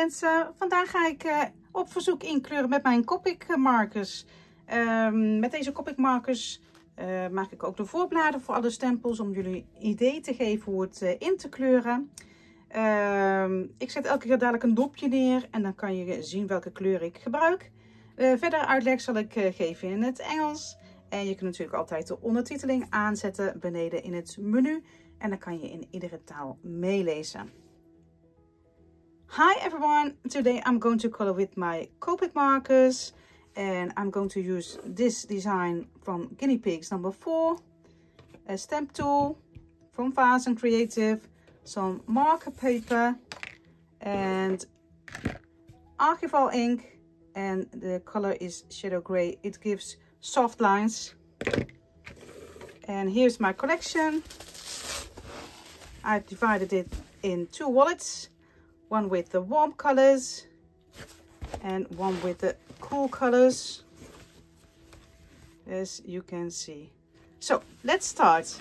mensen, vandaag ga ik op verzoek inkleuren met mijn Copic markers. Met deze Copic markers maak ik ook de voorbladen voor alle stempels om jullie een idee te geven hoe het in te kleuren. Ik zet elke keer dadelijk een dopje neer en dan kan je zien welke kleur ik gebruik. Verder uitleg zal ik geven in het Engels. En je kunt natuurlijk altijd de ondertiteling aanzetten beneden in het menu. En dan kan je in iedere taal meelezen. Hi everyone, today I'm going to color with my Copic markers. And I'm going to use this design from Guinea Pigs number 4. A stamp tool from Vase and Creative. Some marker paper. And Archival ink. And the color is shadow grey. It gives soft lines. And here's my collection. I've divided it in 2 wallets. One with the warm colors and one with the cool colors, as you can see. So let's start.